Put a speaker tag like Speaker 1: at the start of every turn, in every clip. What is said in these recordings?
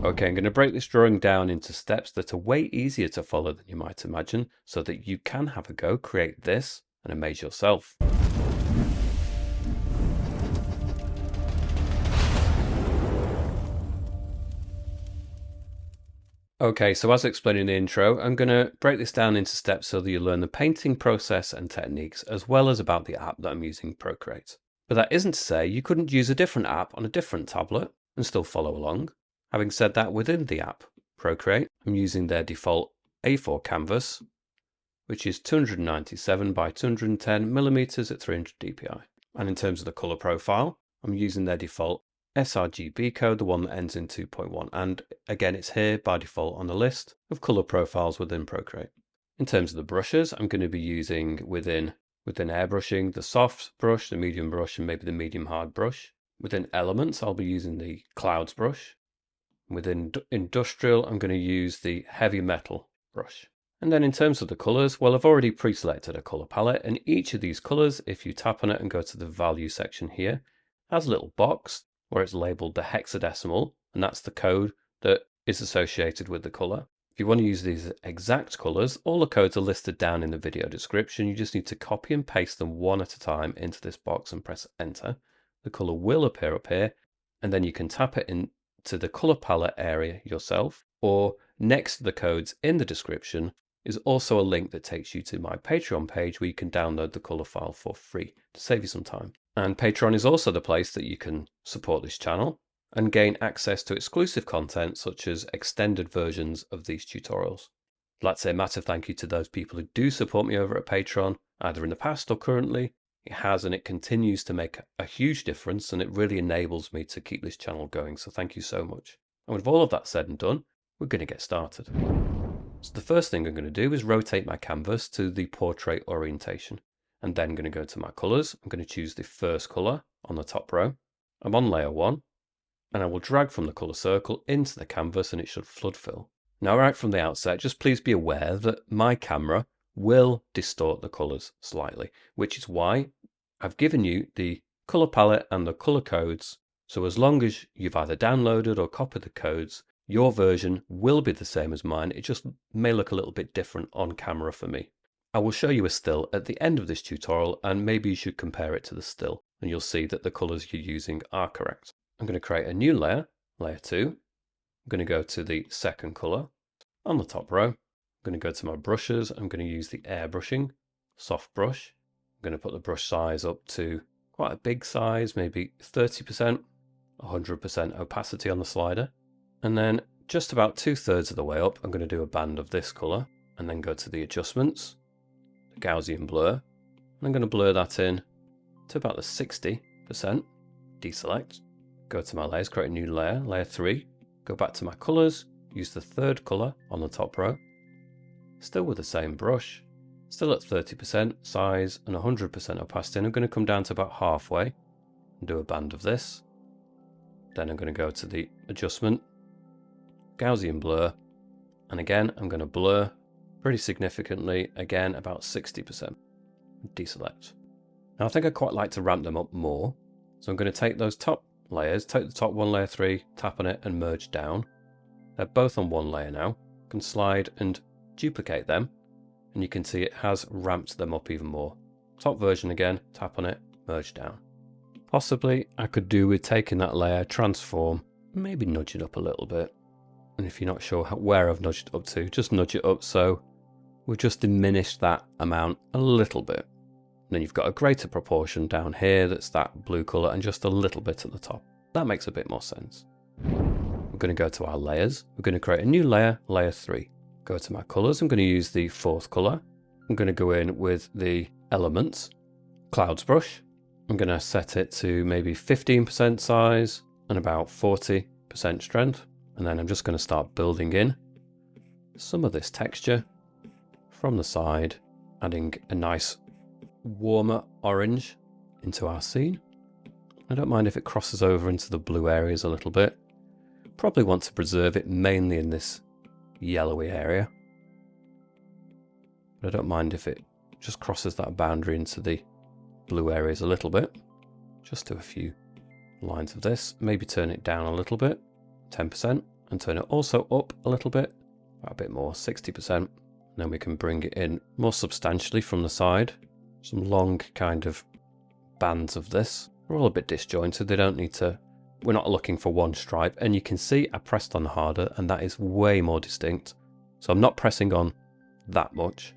Speaker 1: Okay, I'm going to break this drawing down into steps that are way easier to follow than you might imagine, so that you can have a go, create this, and amaze yourself. Okay, so as explained in the intro, I'm going to break this down into steps so that you learn the painting process and techniques, as well as about the app that I'm using, PROCREATE. But that isn't to say you couldn't use a different app on a different tablet and still follow along. Having said that, within the app, PROCREATE, I'm using their default A4 canvas, which is 297 by 210 millimeters at 300 dpi. And in terms of the color profile, I'm using their default sRGB code, the one that ends in 2.1, and again it's here by default on the list of color profiles within PROCREATE. In terms of the brushes, I'm going to be using within airbrushing the soft brush, the medium brush, and maybe the medium hard brush. Within elements, I'll be using the clouds brush. Within industrial, I'm going to use the heavy metal brush. And then in terms of the colors, well, I've already pre-selected a color palette, and each of these colors, if you tap on it and go to the value section here, has a little box where it's labeled the hexadecimal, and that's the code that is associated with the color. If you want to use these exact colors, all the codes are listed down in the video description. You just need to copy and paste them one at a time into this box and press enter. The color will appear up here, and then you can tap it into the color palette area yourself, or next to the codes in the description is also a link that takes you to my Patreon page where you can download the color file for free to save you some time. And Patreon is also the place that you can support this channel and gain access to exclusive content such as extended versions of these tutorials. I'd like to say a massive thank you to those people who do support me over at Patreon, either in the past or currently. It has and it continues to make a huge difference, and it really enables me to keep this channel going, so thank you so much. And with all of that said and done, we're going to get started. So the first thing I'm going to do is rotate my canvas to the portrait orientation. I'm then going to go to my colors. I'm going to choose the first color on the top row. I'm on layer 1, and I will drag from the color circle into the canvas, and it should flood fill. Now, right from the outset, just please be aware that my camera will distort the colors slightly, which is why I've given you the color palette and the color codes. So as long as you've either downloaded or copied the codes, your version will be the same as mine. It just may look a little bit different on camera for me. I will show you a still at the end of this tutorial, and maybe you should compare it to the still, and you'll see that the colors you're using are correct. I'm going to create a new layer, layer 2. I'm going to go to the second color on the top row. I'm going to go to my brushes. I'm going to use the airbrushing soft brush. I'm going to put the brush size up to quite a big size, maybe 30%, 100% opacity on the slider. And then just about 2/3 of the way up, I'm going to do a band of this color, and then go to the adjustments, the Gaussian blur, and I'm going to blur that in to about the 60%, deselect, go to my layers, create a new layer, layer 3, go back to my colors, use the third color on the top row, still with the same brush, still at 30% size and 100% opacity, and I'm going to come down to about halfway and do a band of this. Then I'm going to go to the adjustment, Gaussian blur, and again I'm going to blur pretty significantly, again about 60%, deselect. Now I think I quite like to ramp them up more, so I'm going to take those top layers, take the top one, layer 3, tap on it and merge down. They're both on one layer now. I can slide and duplicate them, and you can see it has ramped them up even more. Top version again, tap on it, merge down. Possibly I could do with taking that layer, transform, maybe nudge it up a little bit. And if you're not sure where I've nudged it up to, just nudge it up so we've just diminished that amount a little bit. And then you've got a greater proportion down here that's that blue color, and just a little bit at the top. That makes a bit more sense. We're going to go to our layers. We're going to create a new layer, layer 3. Go to my colors. I'm going to use the fourth color. I'm going to go in with the elements, clouds brush. I'm going to set it to maybe 15% size and about 40% strength. And then I'm just going to start building in some of this texture from the side, adding a nice warmer orange into our scene. I don't mind if it crosses over into the blue areas a little bit. Probably want to preserve it mainly in this yellowy area. But I don't mind if it just crosses that boundary into the blue areas a little bit. Just do a few lines of this. Maybe turn it down a little bit. 10%. and turn it also up a little bit, about a bit more, 60%. And then we can bring it in more substantially from the side. Some long kind of bands of this. They're all a bit disjointed. They don't need to, we're not looking for one stripe. And you can see I pressed on harder and that is way more distinct. So I'm not pressing on that much.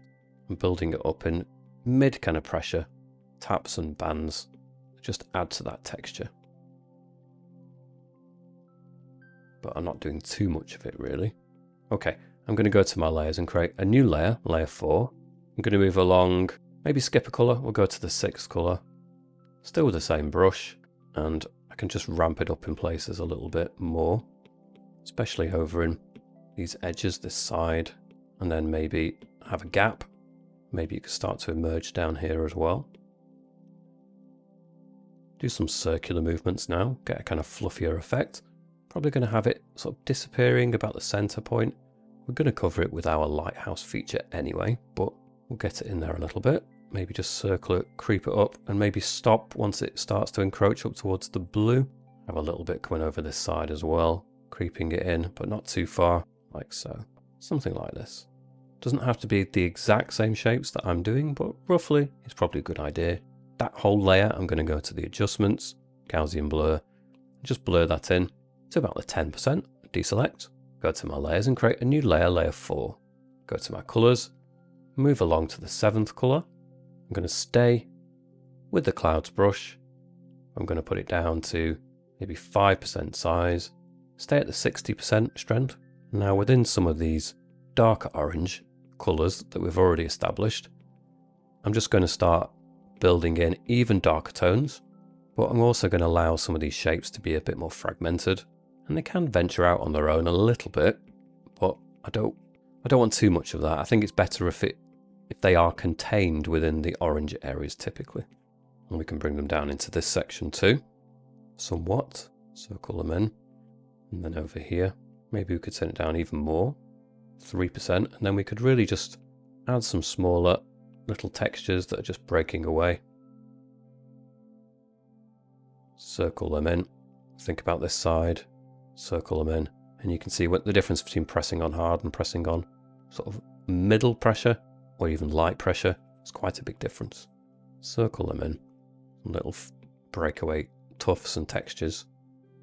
Speaker 1: I'm building it up in mid kind of pressure. Taps and bands just add to that texture. But I'm not doing too much of it really. Okay, I'm going to go to my layers and create a new layer, layer 4. I'm going to move along, maybe skip a colour, we'll go to the 6th colour. Still with the same brush, and I can just ramp it up in places a little bit more. Especially over in these edges, this side, and then maybe have a gap. Maybe you could start to emerge down here as well. Do some circular movements now, get a kind of fluffier effect. Probably going to have it sort of disappearing about the center point. We're going to cover it with our lighthouse feature anyway, but we'll get it in there a little bit. Maybe just circle it, creep it up, and maybe stop once it starts to encroach up towards the blue. Have a little bit coming over this side as well, creeping it in, but not too far, like so. Something like this. Doesn't have to be the exact same shapes that I'm doing, but roughly it's probably a good idea. That whole layer, I'm going to go to the adjustments, Gaussian blur, just blur that in to about the 10%, deselect, go to my layers and create a new layer, layer 4. Go to my colours, move along to the 7th colour. I'm going to stay with the clouds brush. I'm going to put it down to maybe 5% size, stay at the 60% strength. Now within some of these darker orange colours that we've already established, I'm just going to start building in even darker tones, but I'm also going to allow some of these shapes to be a bit more fragmented, and they can venture out on their own a little bit, but I don't want too much of that. I think it's better if they are contained within the orange areas typically. And we can bring them down into this section too, somewhat, circle them in, and then over here, maybe we could turn it down even more, 3%, and then we could really just add some smaller little textures that are just breaking away. Circle them in, think about this side, circle them in, and you can see what the difference between pressing on hard and pressing on sort of middle pressure or even light pressure is quite a big difference. Circle them in, some little breakaway tufts and textures,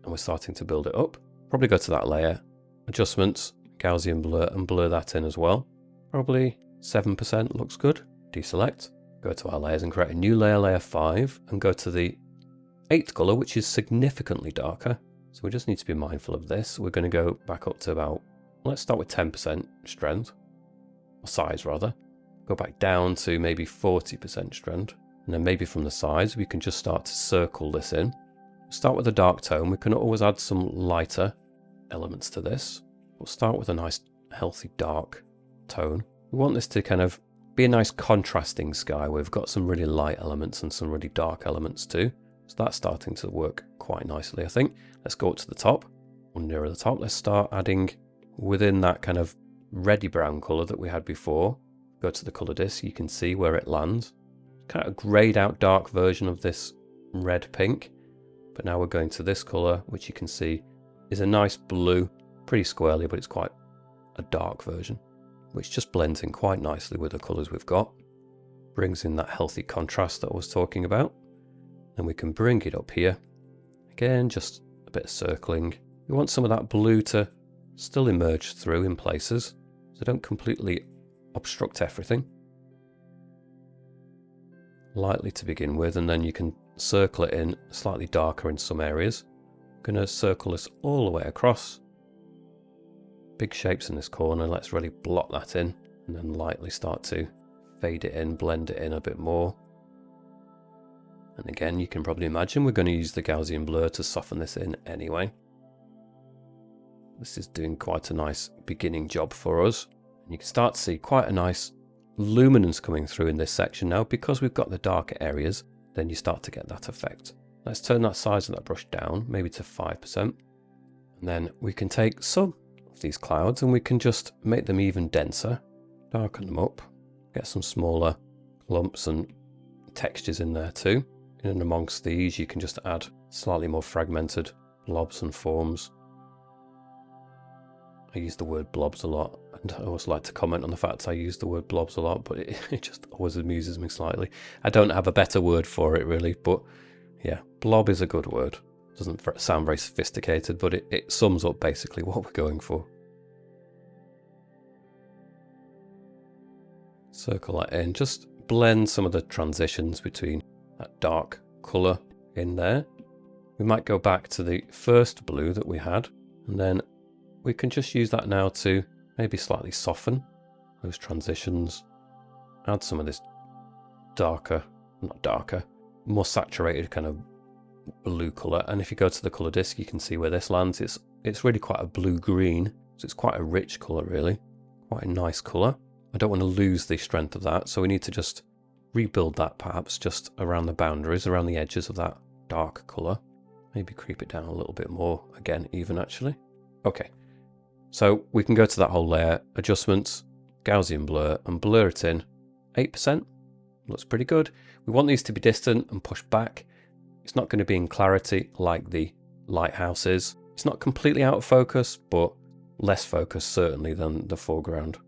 Speaker 1: and we're starting to build it up. Probably go to that layer, adjustments, Gaussian blur, and blur that in as well. Probably 7% looks good. Deselect, go to our layers and create a new layer, layer 5, and go to the 8th colour, which is significantly darker. So we just need to be mindful of this. We're going to go back up to about, let's start with 10% strength, or size rather. Go back down to maybe 40% strength, and then maybe from the sides we can just start to circle this in. Start with a dark tone. We can always add some lighter elements to this. We'll start with a nice healthy dark tone. We want this to kind of be a nice contrasting sky. We've got some really light elements and some really dark elements too. So that's starting to work quite nicely, I think. Let's go up to the top, or nearer the top. Let's start adding within that kind of reddy brown colour that we had before. Go to the colour disc, you can see where it lands. Kind of greyed out dark version of this red pink. But now we're going to this colour, which you can see is a nice blue, pretty squarely, but it's quite a dark version, which just blends in quite nicely with the colours we've got. Brings in that healthy contrast that I was talking about. Then we can bring it up here. Again, just a bit of circling. We want some of that blue to still emerge through in places, so don't completely obstruct everything. Lightly to begin with, and then you can circle it in slightly darker in some areas. I'm going to circle this all the way across. Big shapes in this corner, let's really block that in, and then lightly start to fade it in, blend it in a bit more. And again, you can probably imagine we're going to use the Gaussian blur to soften this in anyway. This is doing quite a nice beginning job for us. And you can start to see quite a nice luminance coming through in this section now. Because we've got the darker areas, then you start to get that effect. Let's turn that size of that brush down, maybe to 5%. And then we can take some of these clouds and we can just make them even denser, darken them up, get some smaller clumps and textures in there too. And amongst these you can just add slightly more fragmented blobs and forms. I use the word blobs a lot, and I always like to comment on the fact I use the word blobs a lot, but it just always amuses me slightly. I don't have a better word for it really, but yeah, blob is a good word. Doesn't sound very sophisticated, but it sums up basically what we're going for. Circle that in, just blend some of the transitions between that dark colour in there. We might go back to the first blue that we had, and then we can just use that now to maybe slightly soften those transitions. Add some of this more saturated kind of blue colour. And if you go to the colour disc, you can see where this lands. It's really quite a blue-green, so it's quite a rich colour really. Quite a nice colour. I don't want to lose the strength of that, so we need to just rebuild that perhaps just around the boundaries, around the edges of that dark colour. Maybe creep it down a little bit more, again, even actually. Okay, so we can go to that whole layer, adjustments, Gaussian blur, and blur it in 8%. Looks pretty good. We want these to be distant and pushed back. It's not going to be in clarity like the lighthouse is. It's not completely out of focus, but less focus certainly than the foreground.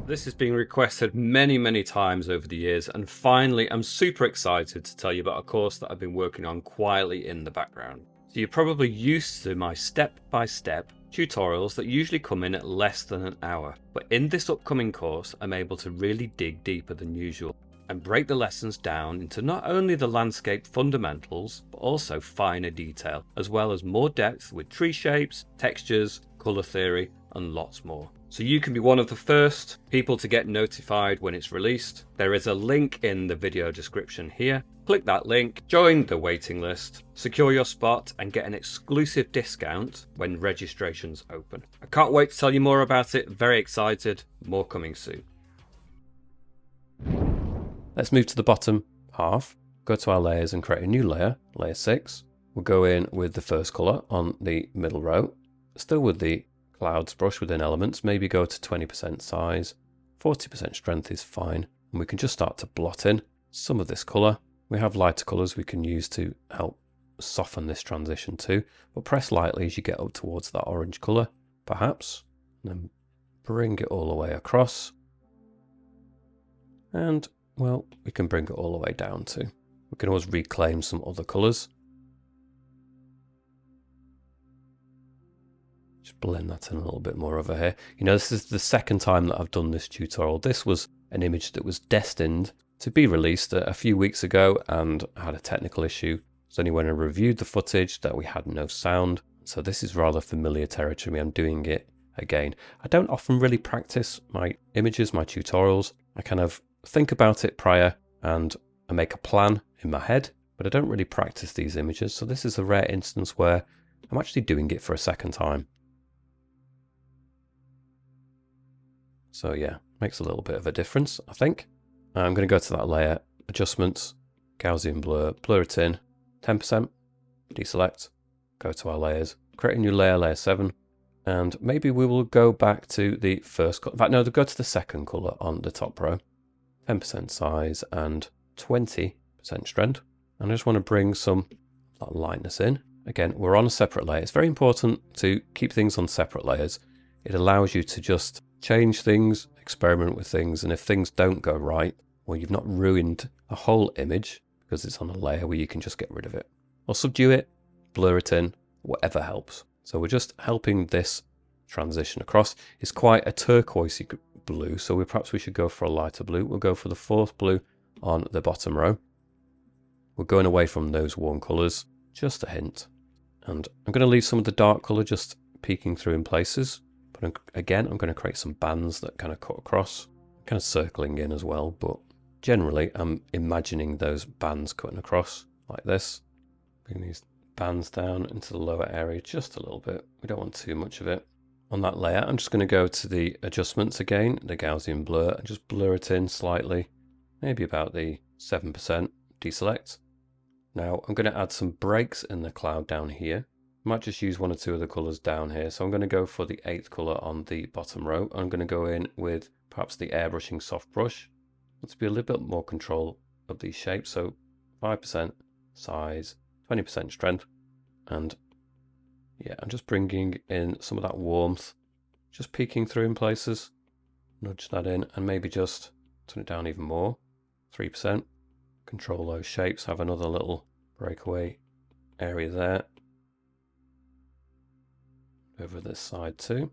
Speaker 1: This has been requested many times over the years, and finally I'm super excited to tell you about a course that I've been working on quietly in the background. So you're probably used to my step-by-step tutorials that usually come in at less than an hour, but in this upcoming course I'm able to really dig deeper than usual and break the lessons down into not only the landscape fundamentals but also finer detail, as well as more depth with tree shapes, textures, colour theory and lots more. So you can be one of the first people to get notified when it's released. There is a link in the video description here. Click that link, join the waiting list, secure your spot and get an exclusive discount when registrations open. I can't wait to tell you more about it. Very excited. More coming soon. Let's move to the bottom half, go to our layers and create a new layer, layer 6. We'll go in with the first colour on the middle row, still with the clouds brush within elements, maybe go to 20% size, 40% strength is fine, and we can just start to blot in some of this colour. We have lighter colours we can use to help soften this transition too, but press lightly as you get up towards that orange colour, perhaps, and then bring it all the way across, and well, we can bring it all the way down too. We can always reclaim some other colours. Just blend that in a little bit more over here. You know, this is the second time that I've done this tutorial. This was an image that was destined to be released a few weeks ago and had a technical issue. It's only when I reviewed the footage that we had no sound. So this is rather familiar territory. I'm doing it again. I don't often really practice my images, my tutorials. I kind of think about it prior and I make a plan in my head, but I don't really practice these images. So this is a rare instance where I'm actually doing it for a second time. So yeah, makes a little bit of a difference, I think. I'm going to go to that layer, adjustments, Gaussian blur, blur it in, 10%, deselect, go to our layers, create a new layer, layer 7, and maybe we will go back to the first color. In fact, no, go to the second color on the top row, 10% size and 20% strength. And I just want to bring some lightness in. Again, we're on a separate layer. It's very important to keep things on separate layers. It allows you to just change things, experiment with things, and if things don't go right, well, you've not ruined a whole image because it's on a layer where you can just get rid of it. Or subdue it, blur it in, whatever helps. So we're just helping this transition across. It's quite a turquoisey blue, so perhaps we should go for a lighter blue. We'll go for the fourth blue on the bottom row. We're going away from those warm colours, just a hint. And I'm going to leave some of the dark colour just peeking through in places. But again, I'm going to create some bands that kind of cut across, kind of circling in as well. But generally, I'm imagining those bands cutting across like this. Bring these bands down into the lower area just a little bit. We don't want too much of it. On that layer, I'm just going to go to the adjustments again, the Gaussian blur, and just blur it in slightly, maybe about the 7%, deselect. Now I'm going to add some breaks in the cloud down here. Might just use one or two of the colours down here. So I'm going to go for the 8th colour on the bottom row. I'm going to go in with perhaps the airbrushing soft brush. Let's be a little bit more control of these shapes. So 5% size, 20% strength. And yeah, I'm just bringing in some of that warmth just peeking through in places. Nudge that in and maybe just turn it down even more, 3%. Control those shapes, have another little breakaway area there. Over this side too.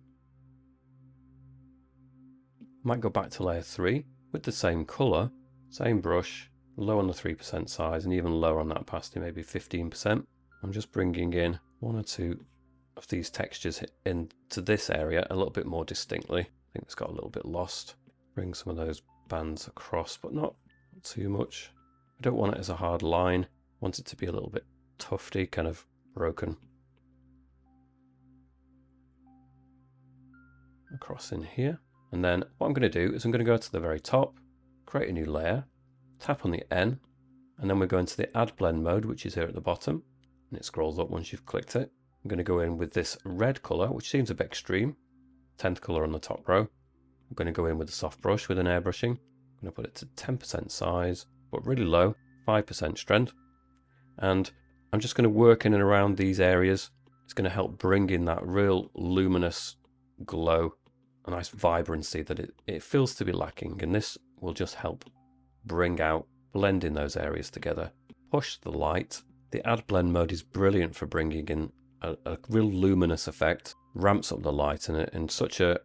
Speaker 1: Might go back to layer 3 with the same colour, same brush, low on the 3% size and even lower on that opacity, maybe 15%. I'm just bringing in one or two of these textures into this area a little bit more distinctly. I think it's got a little bit lost. Bring some of those bands across, but not too much. I don't want it as a hard line. I want it to be a little bit tufty, kind of broken. Across in here. And then what I'm going to do is I'm going to go to the very top, create a new layer, tap on the N, and then we're going to the Add Blend mode, which is here at the bottom. And it scrolls up once you've clicked it. I'm going to go in with this red colour, which seems a bit extreme. 10th colour on the top row. I'm going to go in with a soft brush with an airbrushing. I'm going to put it to 10% size, but really low, 5% strength. And I'm just going to work in and around these areas. It's going to help bring in that real luminous glow, a nice vibrancy that it feels to be lacking. And this will just help bring out, blend in those areas together. Push the light. The Add Blend mode is brilliant for bringing in a real luminous effect. Ramps up the light in such a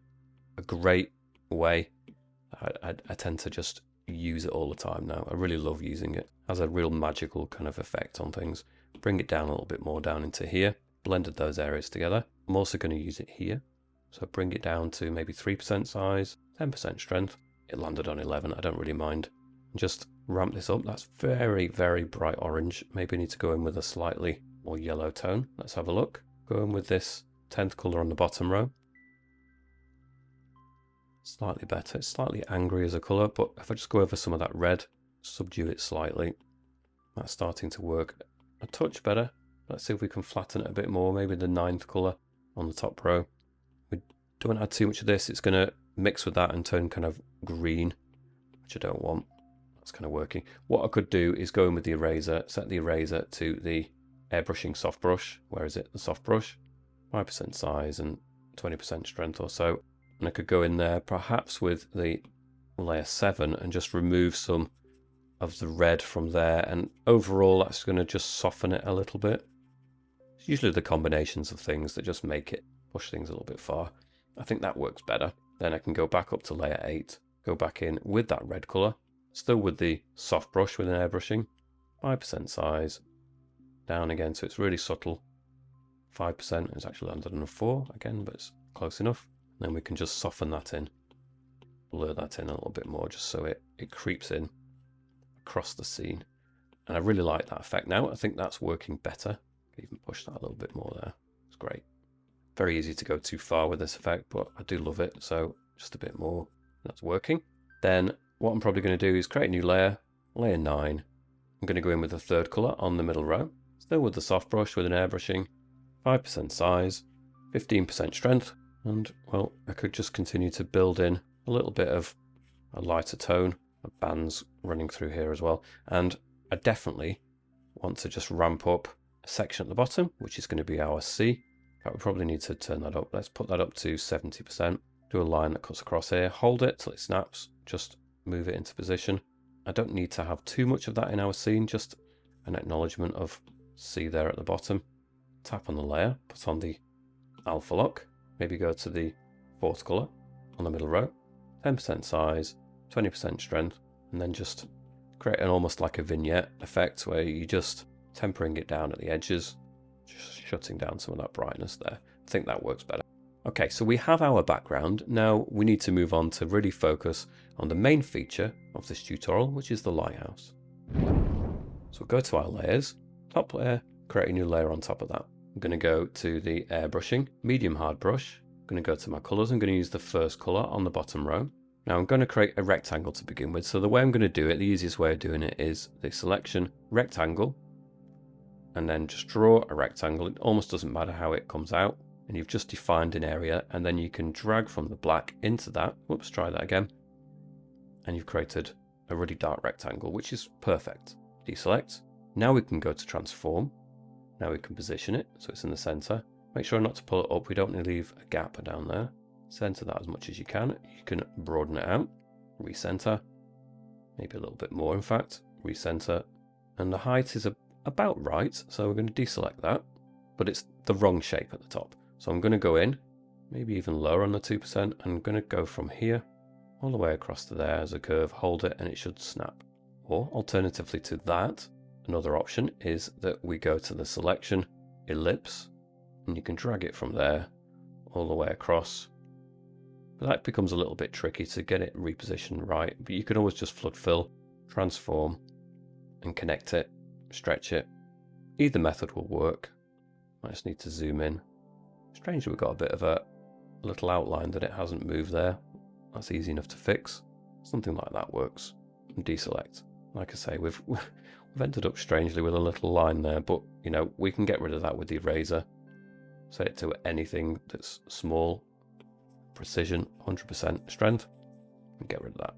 Speaker 1: great way. I tend to just use it all the time now. I really love using it. Has a real magical kind of effect on things. Bring it down a little bit more down into here. Blended those areas together. I'm also going to use it here. So bring it down to maybe 3% size, 10% strength. It landed on 11. I don't really mind. Just ramp this up. That's very, very bright orange. Maybe I need to go in with a slightly more yellow tone. Let's have a look. Go in with this 10th color on the bottom row. Slightly better. It's slightly angry as a color, but if I just go over some of that red, subdue it slightly, that's starting to work a touch better. Let's see if we can flatten it a bit more. Maybe the 9th color on the top row. We don't add too much of this. It's going to mix with that and turn kind of green, which I don't want. That's kind of working. What I could do is go in with the eraser, set the eraser to the airbrushing soft brush. Where is it? The soft brush. 5% size and 20% strength or so. And I could go in there perhaps with the layer 7 and just remove some of the red from there. And overall, that's going to just soften it a little bit. It's usually the combinations of things that just make it push things a little bit far. I think that works better. Then I can go back up to layer 8, go back in with that red color, still with the soft brush with an airbrushing, 5% size, down again, so it's really subtle. 5% is actually landed on a 4 again, but it's close enough. Then we can just soften that in, blur that in a little bit more, just so it creeps in across the scene. And I really like that effect now. I think that's working better. Even push that a little bit more there. It's great. Very easy to go too far with this effect, but I do love it. So just a bit more. That's working. Then what I'm probably going to do is create a new layer, layer 9. I'm going to go in with the 3rd color on the middle row. Still with the soft brush with an airbrushing, 5% size, 15% strength. And well, I could just continue to build in a little bit of a lighter tone of bands running through here as well. And I definitely want to just ramp up a section at the bottom, which is going to be our C. In fact, we probably need to turn that up. Let's put that up to 70%. Do a line that cuts across here. Hold it till it snaps. Just move it into position. I don't need to have too much of that in our scene. Just an acknowledgement of C there at the bottom. Tap on the layer. Put on the alpha lock. Maybe go to the 4th color on the middle row, 10% size, 20% strength, and then just create an almost like a vignette effect where you just tempering it down at the edges, just shutting down some of that brightness there. I think that works better. Okay, so we have our background. Now we need to move on to really focus on the main feature of this tutorial, which is the lighthouse. So go to our layers, top layer, create a new layer on top of that. I'm going to go to the airbrushing, medium hard brush. I'm going to go to my colors. I'm going to use the 1st color on the bottom row. Now I'm going to create a rectangle to begin with. So the way I'm going to do it, the easiest way of doing it is the selection, rectangle, and then just draw a rectangle. It almost doesn't matter how it comes out. And you've just defined an area, and then you can drag from the black into that. Whoops, try that again. And you've created a really dark rectangle, which is perfect. Deselect. Now we can go to transform. Now we can position it so it's in the center. Make sure not to pull it up. We don't need to leave a gap down there. center that as much as you can. You can broaden it out, recenter, maybe a little bit more in fact, recenter, and the height is about right, so we're going to deselect that, but it's the wrong shape at the top. So I'm going to go in, maybe even lower on the 2%, and I'm going to go from here all the way across to there as a curve, hold it, and it should snap. Or alternatively to that, another option is that we go to the selection, ellipse, and you can drag it from there all the way across. But that becomes a little bit tricky to get it repositioned right, but you can always just flood fill, transform, and connect it, stretch it. Either method will work. I just need to zoom in. Strangely, we've got a bit of a little outline that it hasn't moved there. That's easy enough to fix. Something like that works. And deselect. Like I say, we've ended up strangely with a little line there, but you know, we can get rid of that with the eraser. Set it to anything that's small, precision, 100% strength, and get rid of that.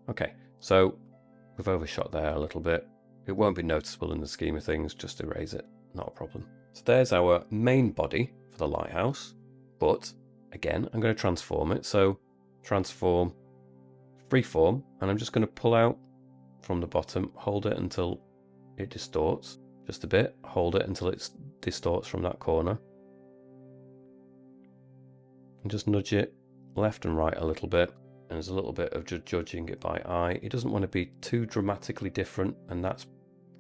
Speaker 1: Okay, so we've overshot there a little bit. It won't be noticeable in the scheme of things, just erase it, not a problem. So there's our main body for the lighthouse, but again, I'm going to transform it. So transform, freeform, and I'm just going to pull out from the bottom, hold it until it distorts just a bit, hold it until it distorts from that corner, and just nudge it left and right a little bit. And there's a little bit of just judging it by eye. It doesn't want to be too dramatically different, and that's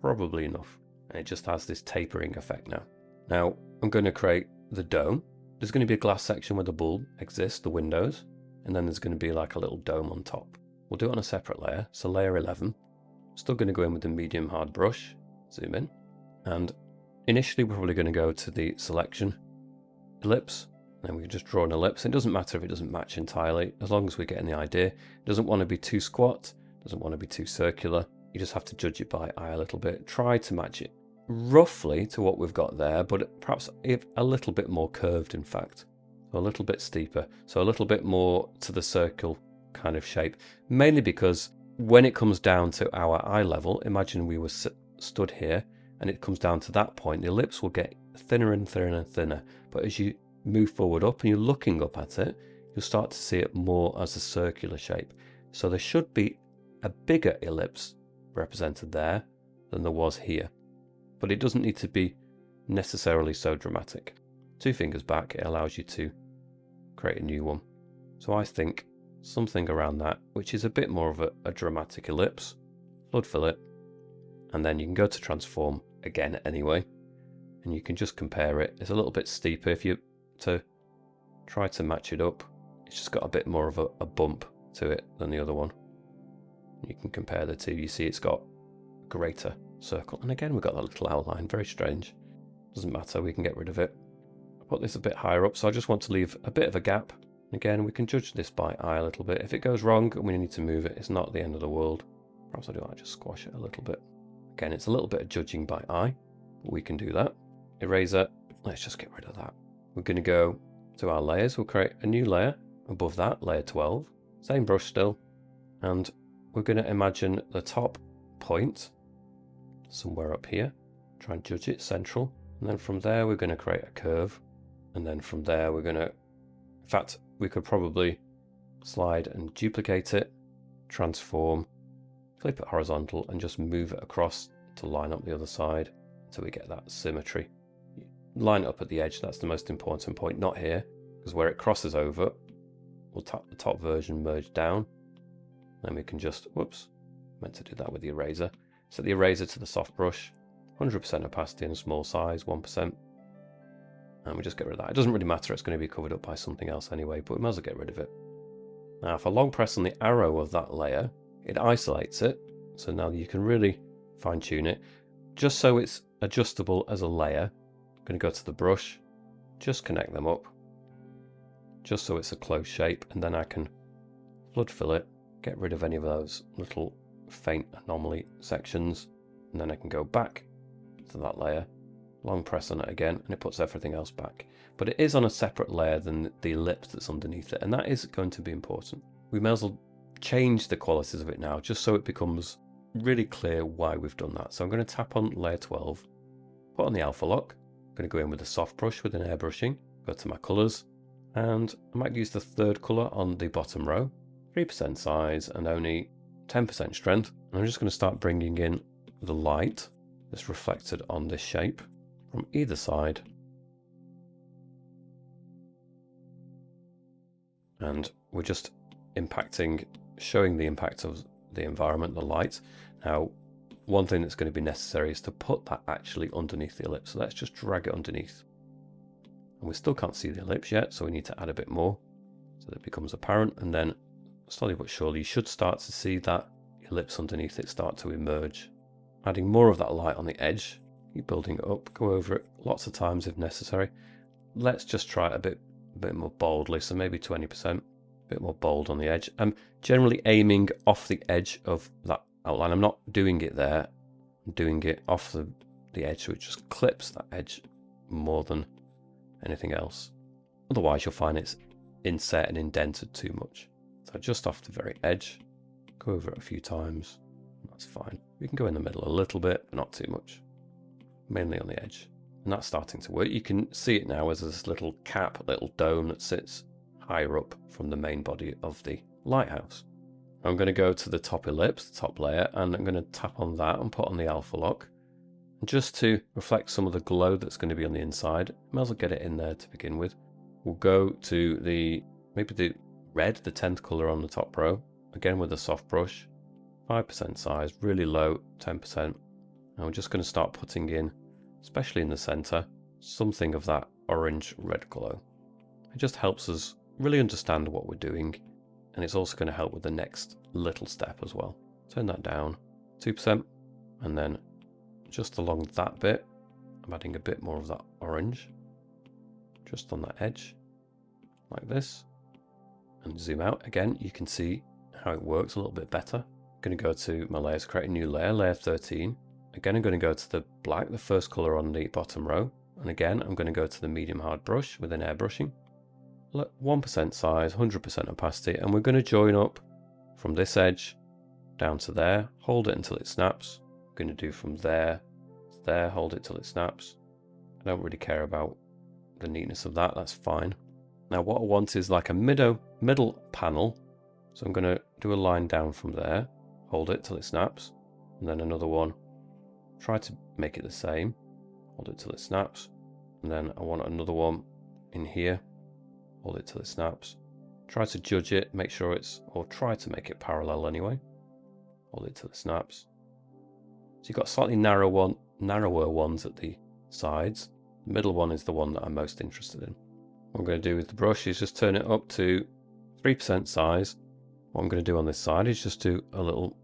Speaker 1: probably enough. And it just has this tapering effect now. Now I'm going to create the dome. There's going to be a glass section where the bulb exists, the windows, and then there's going to be like a little dome on top. We'll do it on a separate layer, so layer 11. Still going to go in with the medium hard brush, zoom in, and initially we're probably going to go to the selection, ellipse, and then we can just draw an ellipse. It doesn't matter if it doesn't match entirely, as long as we're getting the idea. It doesn't want to be too squat, doesn't want to be too circular. You just have to judge it by eye a little bit. Try to match it roughly to what we've got there, but perhaps a little bit more curved in fact. So a little bit steeper, so a little bit more to the circle kind of shape, mainly because when it comes down to our eye level, imagine we were stood here and it comes down to that point, the ellipse will get thinner and thinner and thinner, but as you move forward up and you're looking up at it, you'll start to see it more as a circular shape. So there should be a bigger ellipse represented there than there was here, but it doesn't need to be necessarily so dramatic. 2 fingers back, it allows you to create a new one. So I think something around that, which is a bit more of a dramatic ellipse. Flood fill it, and then you can go to transform again anyway, and you can just compare it. It's a little bit steeper if you to try to match it up. It's just got a bit more of a bump to it than the other one. You can compare the two. You see it's got a greater circle, and again we've got that little outline. Very strange. Doesn't matter, we can get rid of it. I put this a bit higher up, so I just want to leave a bit of a gap. Again, we can judge this by eye a little bit. If it goes wrong and we need to move it, it's not the end of the world. Perhaps I do I just squash it a little bit. Again, it's a little bit of judging by eye, but we can do that. Eraser, let's just get rid of that. We're going to go to our layers. We'll create a new layer above that, layer 12. Same brush still. And we're going to imagine the top point somewhere up here. Try and judge it central. And then from there, we're going to create a curve. And then from there, we're going to, in fact, we could probably slide and duplicate it, transform, flip it horizontal, and just move it across to line up the other side until we get that symmetry. Line it up at the edge, that's the most important point, not here, because where it crosses over, we'll tap the top version, merge down, then we can just, whoops, meant to do that with the eraser. Set the eraser to the soft brush, 100% opacity and small size, 1%. And we just get rid of that. It doesn't really matter, it's going to be covered up by something else anyway, but we might as well get rid of it. Now if I long press on the arrow of that layer, it isolates it, so now you can really fine tune it. Just so it's adjustable as a layer, I'm going to go to the brush, just connect them up, just so it's a close shape, and then I can flood fill it, get rid of any of those little faint anomaly sections, and then I can go back to that layer, long press on it again, and it puts everything else back. But it is on a separate layer than the ellipse that's underneath it, and that is going to be important. We may as well change the qualities of it now, just so it becomes really clear why we've done that. So I'm going to tap on layer 12, put on the alpha lock, I'm going to go in with a soft brush with an airbrushing, go to my colours, And I might use the third colour on the bottom row, 3% size and only 10% strength. And I'm just going to start bringing in the light that's reflected on this shape from either side. And we're just impacting, showing the impact of the environment, the light. Now, one thing that's going to be necessary is to put that actually underneath the ellipse. So let's just drag it underneath. And we still can't see the ellipse yet, so we need to add a bit more so that it becomes apparent. And then slowly but surely you should start to see that ellipse underneath it start to emerge. Adding more of that light on the edge, keep building it up, go over it lots of times if necessary. Let's just try it a bit more boldly, so maybe 20%, a bit more bold on the edge. I'm generally aiming off the edge of that outline. I'm not doing it there, I'm doing it off the edge, so it just clips that edge more than anything else. Otherwise you'll find it's inset and indented too much. So just off the very edge, go over it a few times, that's fine. We can go in the middle a little bit, but not too much. Mainly on the edge. And that's starting to work. You can see it now as this little cap, little dome that sits higher up from the main body of the lighthouse. I'm going to go to the top ellipse, the top layer, and I'm going to tap on that and put on the alpha lock. And just to reflect some of the glow that's going to be on the inside, might as well get it in there to begin with. We'll go to maybe the red, the 10th colour on the top row, again with a soft brush, 5% size, really low, 10%. And we're just going to start putting in, especially in the centre, something of that orange red glow. It just helps us really understand what we're doing, and it's also going to help with the next little step as well. Turn that down, 2%, and then just along that bit, I'm adding a bit more of that orange, just on that edge, like this, and zoom out. Again, you can see how it works a little bit better. I'm going to go to my layers, create a new layer, layer 13. Again, I'm going to go to the black, the first colour on the bottom row, and again, I'm going to go to the medium hard brush with an airbrushing. 1% size, 100% opacity, and we're going to join up from this edge down to there, hold it until it snaps. We're going to do from there to there, hold it till it snaps. I don't really care about the neatness of that, that's fine. Now what I want is like a middle panel, so I'm going to do a line down from there, hold it till it snaps, and then another one. Try to make it the same, hold it till it snaps, and then I want another one in here, hold it till it snaps. Try to judge it, make sure or try to make it parallel anyway. Hold it till it snaps. So you've got slightly narrower ones at the sides. The middle one is the one that I'm most interested in. What I'm going to do with the brush is just turn it up to 3% size. What I'm going to do on this side is just do a little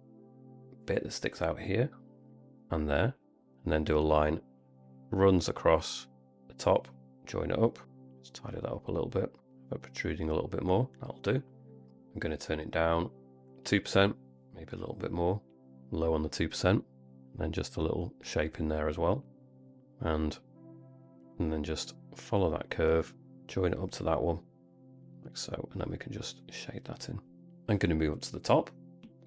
Speaker 1: bit that sticks out here and there, and then do a line, runs across the top, join it up, just tidy that up a little bit, protruding a little bit more, that'll do. I'm going to turn it down 2%, maybe a little bit more, low on the 2%, and then just a little shape in there as well, and then just follow that curve, join it up to that one, like so, and then we can just shade that in. I'm going to move up to the top,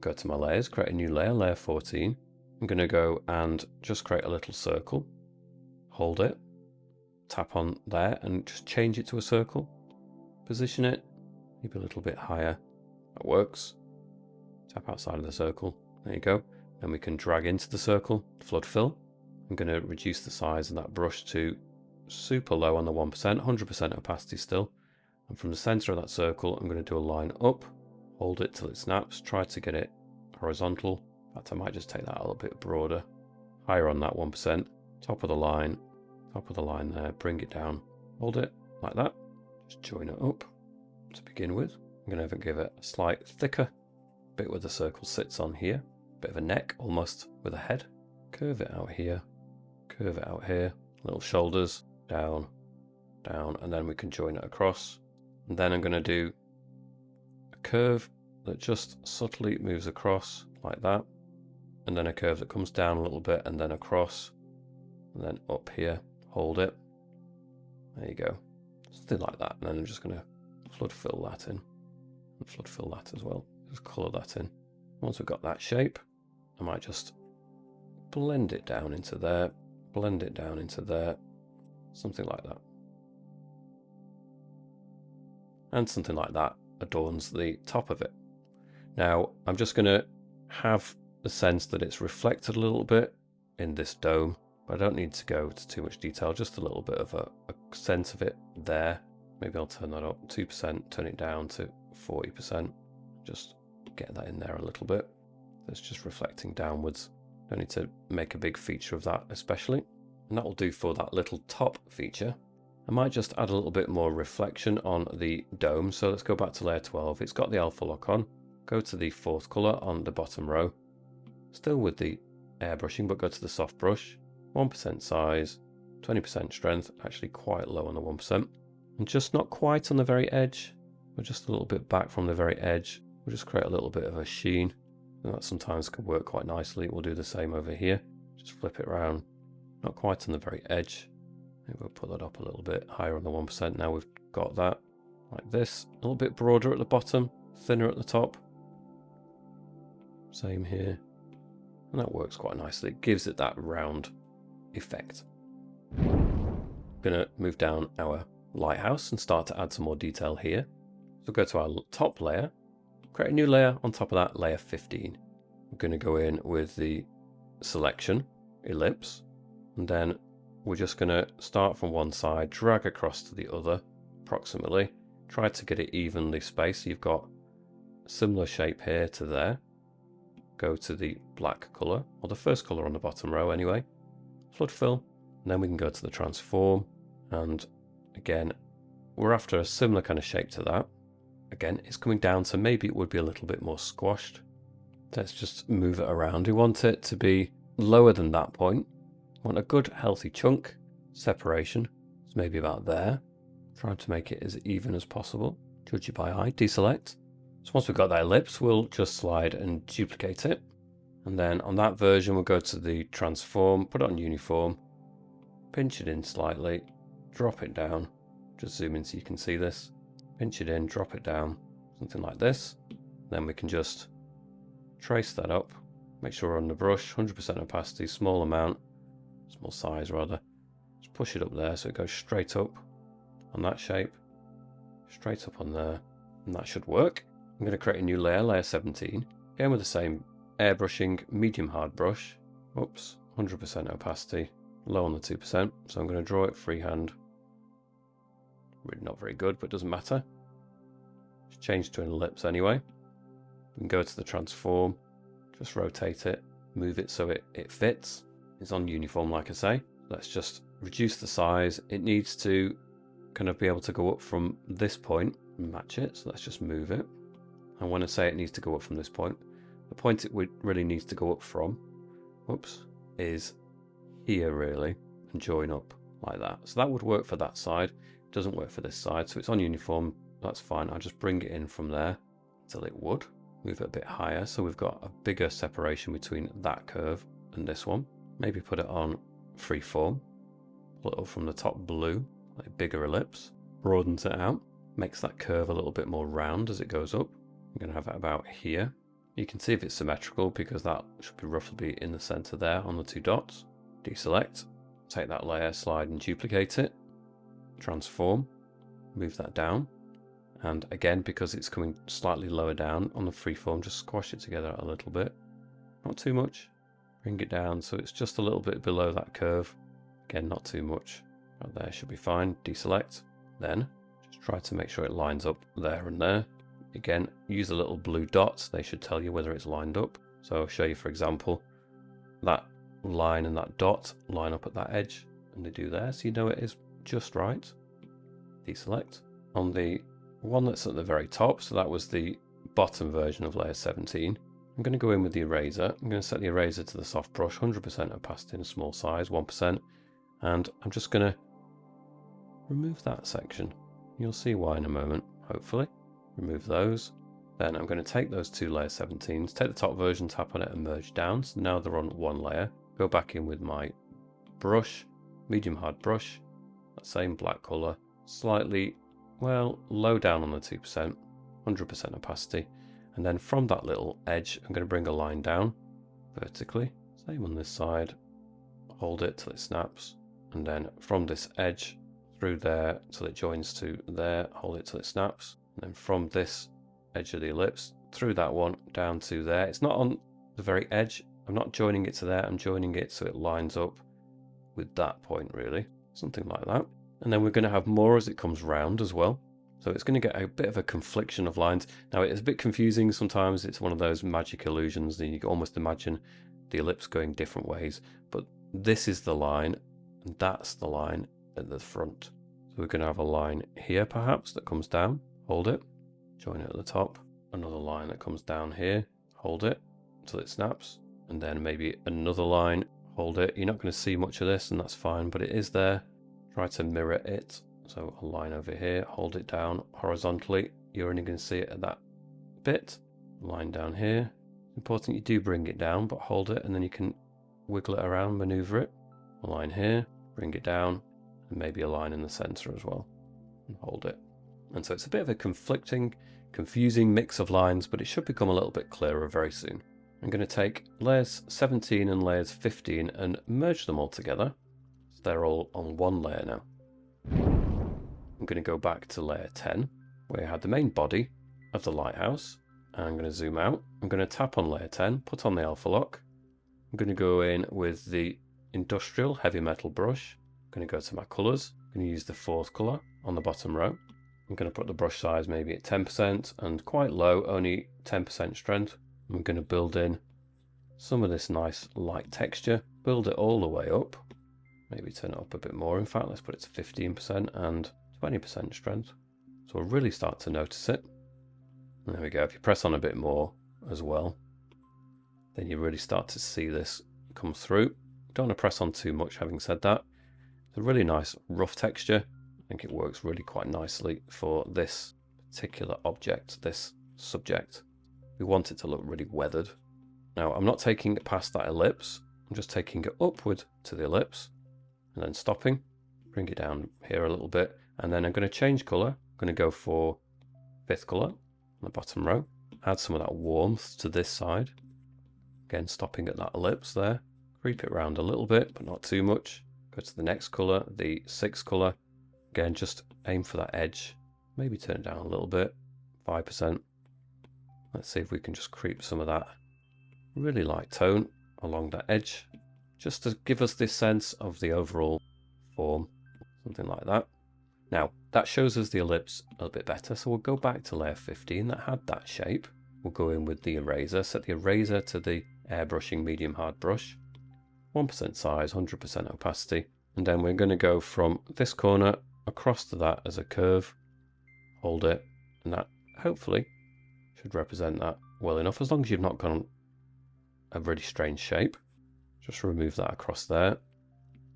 Speaker 1: go to my layers, create a new layer, layer 14. I'm going to go and just create a little circle, hold it, tap on there and just change it to a circle, position it, maybe a little bit higher, that works, tap outside of the circle, there you go. Then we can drag into the circle, flood fill. I'm going to reduce the size of that brush to super low on the 1%, 100% opacity still, and from the center of that circle I'm going to do a line up, hold it till it snaps, try to get it horizontal. In fact, I might just take that a little bit broader, higher on that 1%, top of the line there, bring it down, hold it like that, just join it up to begin with. I'm going to give it a slight thicker bit where the circle sits on here, bit of a neck almost with a head, curve it out here, little shoulders, down, down, and then we can join it across. And then I'm going to do a curve that just subtly moves across like that, and then a curve that comes down a little bit and then across and then up here, hold it, there you go, something like that. And then I'm just going to flood fill that in and flood fill that as well, just colour that in. Once we've got that shape, I might just blend it down into there, something like that. and something like that adorns the top of it. Now I'm just going to have the sense that it's reflected a little bit in this dome, but I don't need to go to too much detail, just a little bit of a sense of it there. Maybe I'll turn that up 2%, turn it down to 40%, just get that in there a little bit. That's just reflecting downwards. Don't need to make a big feature of that especially. And that will do for that little top feature. I might just add a little bit more reflection on the dome. So let's go back to layer 12. It's got the alpha lock on. Go to the fourth color on the bottom row. Still with the airbrushing, but go to the soft brush. 1% size, 20% strength, actually quite low on the 1%. And just not quite on the very edge, but just a little bit back from the very edge. We'll just create a little bit of a sheen. And that sometimes can work quite nicely. We'll do the same over here. Just flip it around. Not quite on the very edge. Maybe we'll put that up a little bit higher on the 1%. Now we've got that like this. A little bit broader at the bottom, thinner at the top. Same here. And that works quite nicely. It gives it that round effect. I'm going to move down our lighthouse and start to add some more detail here. So go to our top layer. Create a new layer on top of that, layer 15. I'm going to go in with the selection, ellipse, and then we're just going to start from one side, drag across to the other, approximately. Try to get it evenly spaced. So you've got a similar shape here to there. Go to the black color, or the first color on the bottom row anyway. Flood fill, and then we can go to the transform, and again, we're after a similar kind of shape to that. Again, it's coming down, so maybe it would be a little bit more squashed. Let's just move it around. We want it to be lower than that point. We want a good healthy chunk separation. It's maybe about there. Trying to make it as even as possible. Judge it by eye. Deselect. So once we've got that ellipse, we'll just slide and duplicate it. And then on that version, we'll go to the transform, put it on uniform, pinch it in slightly, drop it down. Just zoom in so you can see this. Pinch it in, drop it down, something like this. Then we can just trace that up. Make sure we're on the brush, 100% opacity, small amount, small size rather. Just push it up there so it goes straight up on that shape, straight up on there, and that should work. I'm going to create a new layer, layer 17. Again with the same airbrushing, medium hard brush. Oops, 100% opacity, low on the 2%. So I'm going to draw it freehand. Really not very good, but doesn't matter. Just change to an ellipse anyway. We can go to the transform, just rotate it, move it so it fits. It's on uniform, like I say. Let's just reduce the size. It needs to kind of be able to go up from this point and match it. So let's just move it. And when I say it needs to go up from this point, the point it really needs to go up from, whoops, is here really, and join up like that. So that would work for that side. Doesn't work for this side, so it's on uniform. That's fine. I'll just bring it in from there till it would. Move it a bit higher so we've got a bigger separation between that curve and this one. Maybe put it on freeform. Pull it up from the top blue, like a bigger ellipse. Broadens it out. Makes that curve a little bit more round as it goes up. I'm going to have it about here. You can see if it's symmetrical because that should be roughly in the center there on the two dots. Deselect. Take that layer, slide and duplicate it. Transform, move that down, and again because it's coming slightly lower down on the freeform, just squash it together a little bit, not too much. Bring it down so it's just a little bit below that curve. Again, not too much. Right there should be fine. Deselect, then just try to make sure it lines up there and there. Again, use a little blue dots. They should tell you whether it's lined up. So I'll show you, for example, that line and that dot line up at that edge, and they do there, so you know it is just right. Deselect. On the one that's at the very top, so that was the bottom version of layer 17, I'm going to go in with the eraser. I'm going to set the eraser to the soft brush, 100% opacity in a small size, 1%, and I'm just going to remove that section. You'll see why in a moment, hopefully. Remove those. Then I'm going to take those two layer 17s, take the top version, tap on it and merge down. So now they're on one layer. Go back in with my brush, medium hard brush, that same black color, slightly, well, low down on the 2%, 100% opacity. And then from that little edge, I'm going to bring a line down vertically. Same on this side. Hold it till it snaps. And then from this edge through there till it joins to there, hold it till it snaps. And from this edge of the ellipse through that one down to there. It's not on the very edge. I'm not joining it to there. I'm joining it so it lines up with that point, really. Something like that. And then we're going to have more as it comes round as well. So it's going to get a bit of a confliction of lines. Now it's a bit confusing sometimes. It's one of those magic illusions that you can almost imagine the ellipse going different ways. But this is the line and that's the line at the front. So we're going to have a line here perhaps that comes down. Hold it. Join it at the top. Another line that comes down here. Hold it until it snaps. And then maybe another line. Hold it. You're not going to see much of this and that's fine, but it is there. Try to mirror it. So a line over here, hold it down horizontally. You're only going to see it at that bit. Line down here. Important you do bring it down, but hold it and then you can wiggle it around, maneuver it. A line here, bring it down, and maybe a line in the center as well. And hold it. And so it's a bit of a conflicting, confusing mix of lines, but it should become a little bit clearer very soon. I'm going to take layers 17 and layers 15 and merge them all together. So they're all on one layer now. I'm going to go back to layer 10, where I had the main body of the lighthouse. And I'm going to zoom out. I'm going to tap on layer 10, put on the alpha lock. I'm going to go in with the industrial heavy metal brush. I'm going to go to my colors. I'm going to use the fourth color on the bottom row. I'm going to put the brush size maybe at 10% and quite low, only 10% strength. I'm going to build in some of this nice light texture, build it all the way up. Maybe turn it up a bit more. In fact, let's put it to 15% and 20% strength. So we'll really start to notice it. And there we go. If you press on a bit more as well, then you really start to see this come through. Don't want to press on too much, having said that. It's a really nice rough texture. I think it works really quite nicely for this particular object, this subject. We want it to look really weathered. Now, I'm not taking it past that ellipse. I'm just taking it upward to the ellipse and then stopping. Bring it down here a little bit. And then I'm going to change color. I'm going to go for fifth color on the bottom row. Add some of that warmth to this side. Again, stopping at that ellipse there. Creep it around a little bit, but not too much. Go to the next color, the sixth color. Again, just aim for that edge. Maybe turn it down a little bit, 5%. Let's see if we can just creep some of that really light tone along that edge, just to give us this sense of the overall form, something like that. Now, that shows us the ellipse a little bit better, so we'll go back to layer 15 that had that shape. We'll go in with the eraser, set the eraser to the airbrushing medium hard brush, 1% size, 100% opacity, and then we're going to go from this corner across to that as a curve, hold it, and that hopefully should represent that well enough, as long as you've not gone a really strange shape. Just remove that across there.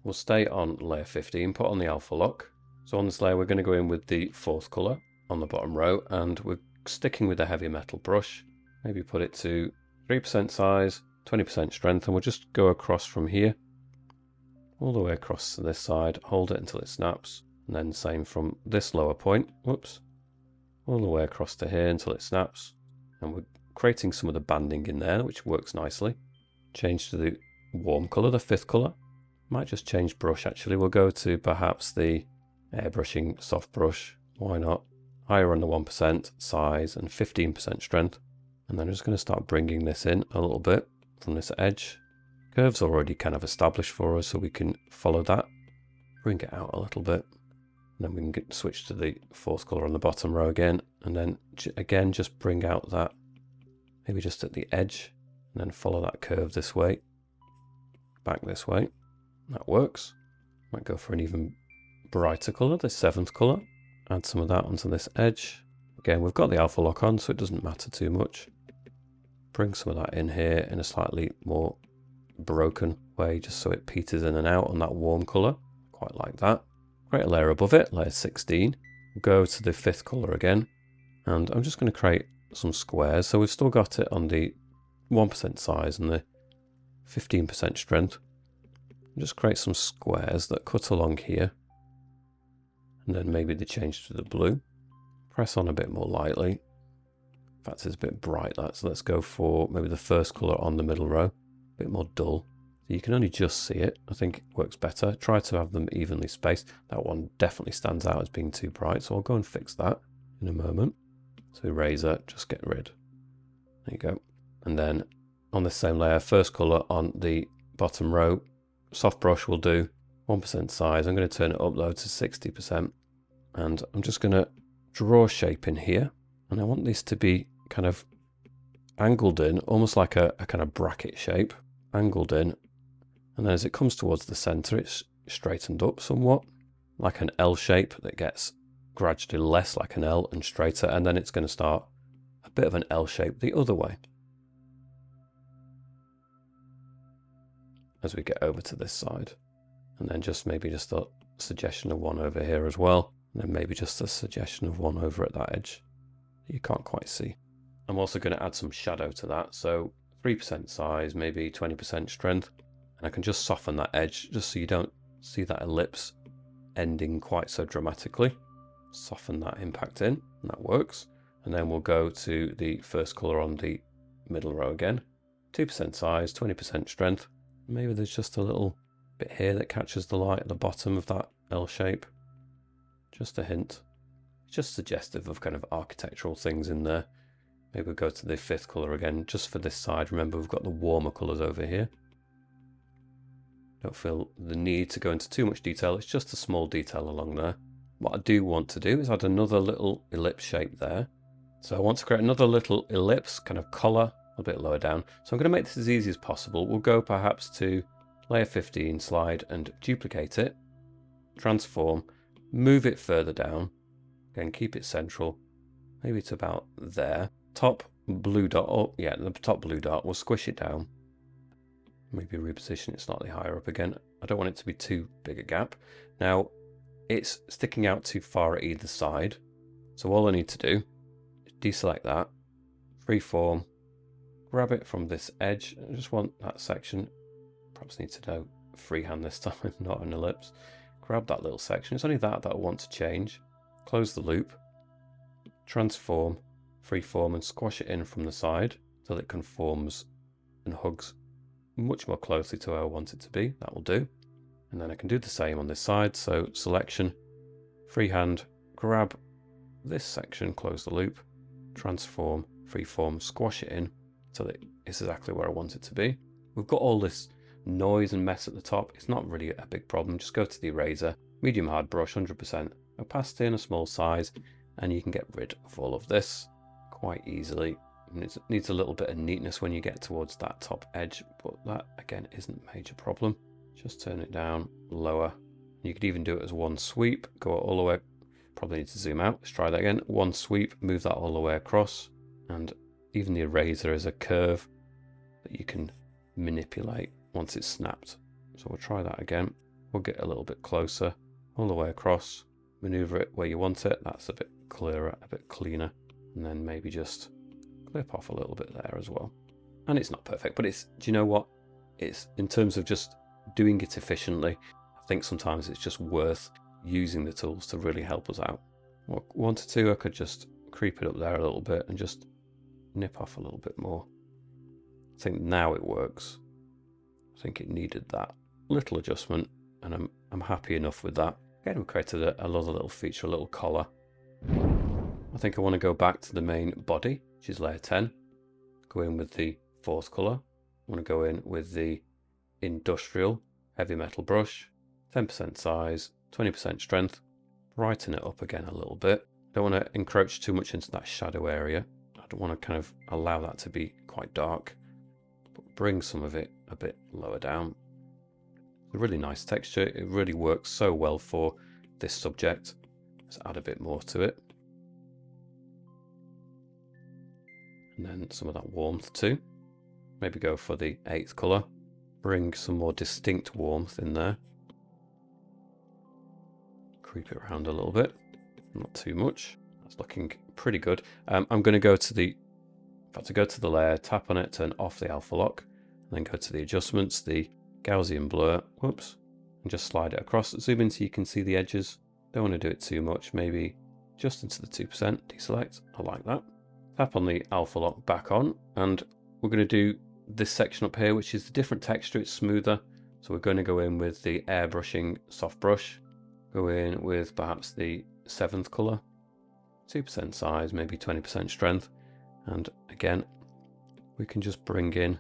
Speaker 1: We'll stay on layer 15, put on the alpha lock. So on this layer, we're going to go in with the fourth color on the bottom row, and we're sticking with the heavy metal brush. Maybe put it to 3% size, 20% strength, and we'll just go across from here, all the way across to this side, hold it until it snaps, and then same from this lower point, whoops, all the way across to here until it snaps. And we're creating some of the banding in there, which works nicely. Change to the warm color, the fifth color. Might just change brush actually. We'll go to perhaps the airbrushing soft brush. Why not? Higher on the 1% size and 15% strength. And then I'm just going to start bringing this in a little bit from this edge. Curve's already kind of established for us, so we can follow that. Bring it out a little bit. And then we can switch to the fourth color on the bottom row again. And then again, just bring out that, maybe just at the edge. And then follow that curve this way. Back this way. That works. Might go for an even brighter color, the seventh color. Add some of that onto this edge. Again, we've got the alpha lock on, so it doesn't matter too much. Bring some of that in here in a slightly more broken way, just so it peters in and out on that warm color. Quite like that. Create a layer above it, layer 16. We'll go to the fifth color again, and I'm just going to create some squares. So we've still got it on the 1% size and the 15% strength. Just create some squares that cut along here, and then maybe they change to the blue. Press on a bit more lightly. In fact, it's a bit bright, that, so let's go for maybe the first color on the middle row, a bit more dull. So you can only just see it. I think it works better. Try to have them evenly spaced. That one definitely stands out as being too bright, so I'll go and fix that in a moment. So eraser, just get rid. There you go. And then on the same layer, first color on the bottom row, soft brush will do 1% size. I'm going to turn it up though to 60%. And I'm just going to draw a shape in here. And I want this to be kind of angled in, almost like a kind of bracket shape, angled in. And then as it comes towards the center, it's straightened up somewhat, like an L shape that gets gradually less like an L and straighter. And then it's going to start a bit of an L shape the other way as we get over to this side. And then maybe just a suggestion of one over here as well. And then maybe just a suggestion of one over at that edge that you can't quite see. I'm also going to add some shadow to that. So 3% size, maybe 20% strength. And I can just soften that edge just so you don't see that ellipse ending quite so dramatically. Soften that impact in, and that works. And then we'll go to the first color on the middle row again. 2% size, 20% strength. Maybe there's just a little bit here that catches the light at the bottom of that L shape. Just a hint. Just suggestive of kind of architectural things in there. Maybe we'll go to the fifth color again, just for this side. Remember, we've got the warmer colors over here. Don't feel the need to go into too much detail. It's just a small detail along there. What I do want to do is add another little ellipse shape there. So I want to create another little ellipse kind of collar a bit lower down. So I'm going to make this as easy as possible. We'll go perhaps to layer 15, slide and duplicate it, transform, move it further down, again keep it central, maybe it's about there. Top blue dot, oh yeah, the top blue dot, we'll squish it down, maybe reposition it slightly higher up again. I don't want it to be too big a gap. Now it's sticking out too far at either side, so all I need to do is deselect that, freeform, grab it from this edge. I just want that section. Perhaps need to do freehand this time, not an ellipse. Grab that little section. It's only that I want to change. Close the loop. Transform, freeform, and squash it in from the side so that it conforms and hugs much more closely to where I want it to be. That will do. And then I can do the same on this side. So selection, freehand, grab this section, close the loop, transform, freeform, squash it in so that it's exactly where I want it to be. We've got all this noise and mess at the top. It's not really a big problem. Just go to the eraser, medium hard brush, 100% opacity and a small size, and you can get rid of all of this quite easily. And it needs a little bit of neatness when you get towards that top edge, but that again isn't a major problem. Just turn it down, lower. You could even do it as one sweep, go all the way. Probably need to zoom out. Let's try that again. One sweep, move that all the way across, and even the eraser is a curve that you can manipulate once it's snapped. So we'll try that again. We'll get a little bit closer, all the way across, maneuver it where you want it. That's a bit clearer, a bit cleaner, and then maybe just clip off a little bit there as well. And it's not perfect, but it's, do you know what? It's, in terms of just doing it efficiently, I think sometimes it's just worth using the tools to really help us out. What I wanted to, I could just creep it up there a little bit and just nip off a little bit more. I think now it works. I think it needed that little adjustment, and I'm happy enough with that. Again, we created another little feature, a little collar. I think I want to go back to the main body, which is layer 10. Go in with the fourth color. I want to go in with the industrial heavy metal brush, 10% size, 20% strength. Brighten it up again a little bit. Don't want to encroach too much into that shadow area. I don't want to kind of allow that to be quite dark, but bring some of it a bit lower down. It's a really nice texture. It really works so well for this subject. Let's add a bit more to it. And then some of that warmth too. Maybe go for the 8th color. Bring some more distinct warmth in there. Creep it around a little bit. Not too much. That's looking pretty good. I'm going to go to the, go to the layer, tap on it, turn off the alpha lock, and then go to the adjustments, the Gaussian blur, whoops, and just slide it across. Zoom in so you can see the edges. Don't want to do it too much, maybe just into the 2%, deselect, I like that. Tap on the alpha lock back on, and we're going to do this section up here, which is the different texture, it's smoother. So we're going to go in with the airbrushing soft brush, go in with perhaps the 7th color, 2% size, maybe 20% strength. And again, we can just bring in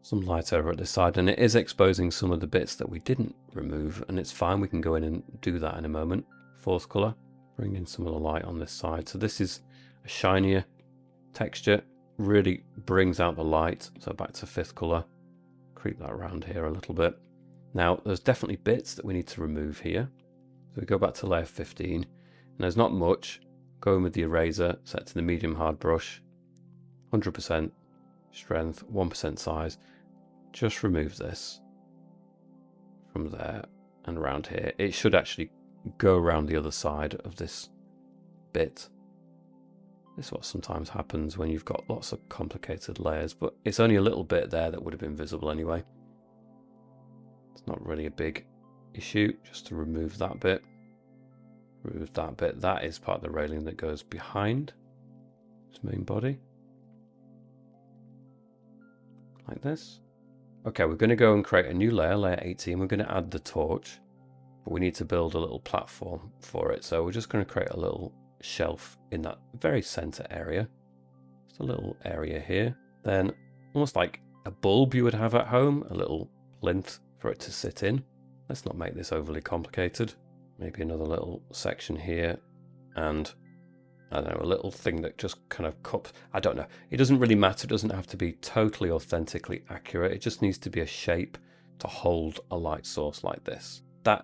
Speaker 1: some light over at the side, and it is exposing some of the bits that we didn't remove, and it's fine. We can go in and do that in a moment. Fourth color, bring in some of the light on this side. So this is a shinier texture, really brings out the light. So back to fifth color, creep that around here a little bit. Now there's definitely bits that we need to remove here. So we go back to layer 15, and there's not much. Go in with the eraser, set to the medium hard brush, 100% strength, 1% size. Just remove this from there and around here. It should actually go around the other side of this bit. This is what sometimes happens when you've got lots of complicated layers, but it's only a little bit there that would have been visible anyway. It's not really a big issue, just to remove that bit. Remove that bit. That is part of the railing that goes behind its main body. Like this. Okay, we're going to go and create a new layer, layer 18. We're going to add the torch, but we need to build a little platform for it. So we're just going to create a little shelf in that very center area. Just a little area here. Then almost like a bulb you would have at home, a little plinth for it to sit in. Let's not make this overly complicated. Maybe another little section here, and I don't know, a little thing that just kind of cups. I don't know. It doesn't really matter. It doesn't have to be totally authentically accurate. It just needs to be a shape to hold a light source like this. That,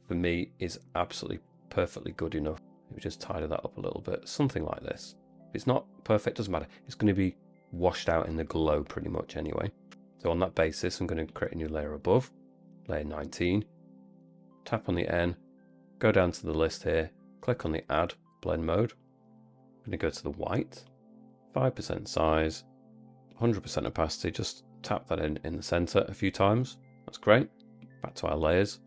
Speaker 1: for me, is absolutely perfectly good enough. Maybe just tidy that up a little bit. Something like this. If it's not perfect, doesn't matter. It's going to be washed out in the glow pretty much anyway. So on that basis, I'm going to create a new layer above. Layer 19. Tap on the N. Go down to the list here. Click on the Add Blend Mode. I'm going to go to the white, 5% size, 100% opacity. Just tap that in the center a few times. That's great. Back to our layers.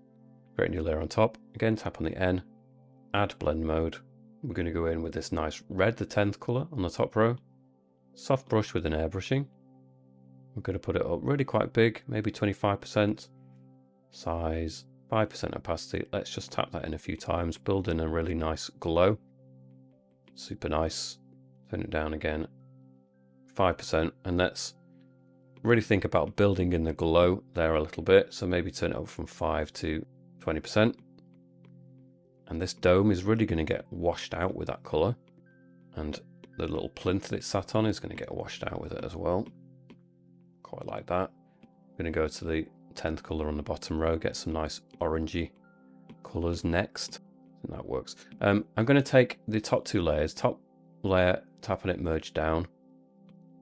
Speaker 1: Create a new layer on top. Again, tap on the N, add blend mode. We're going to go in with this nice red, the 10th color on the top row. Soft brush with an airbrushing. We're going to put it up really quite big, maybe 25% size, 5% opacity. Let's just tap that in a few times, build in a really nice glow. Super nice. Turn it down again, 5%, and let's really think about building in the glow there a little bit. So maybe turn it up from 5 to 20%. And this dome is really going to get washed out with that color, and the little plinth that it sat on is going to get washed out with it as well. Quite like that. I'm going to go to the 10th color on the bottom row, get some nice orangey colors next. I think that works. I'm going to take the top two layers. Top layer, tap on it, merge down.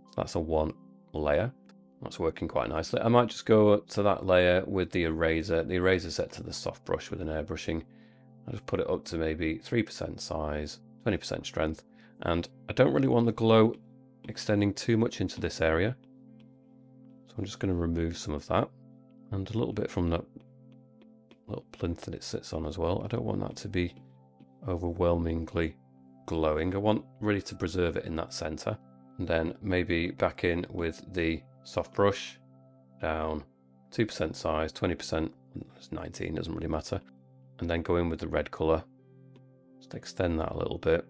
Speaker 1: So that's a one layer. That's working quite nicely. I might just go to that layer with the eraser. The eraser set to the soft brush with an airbrushing. I'll just put it up to maybe 3% size, 20% strength. And I don't really want the glow extending too much into this area. So I'm just going to remove some of that. And a little bit from the little plinth that it sits on as well. I don't want that to be overwhelmingly glowing. I want really to preserve it in that center. And then maybe back in with the soft brush, down 2% size, 20%, it's 19, doesn't really matter. And then go in with the red color, just extend that a little bit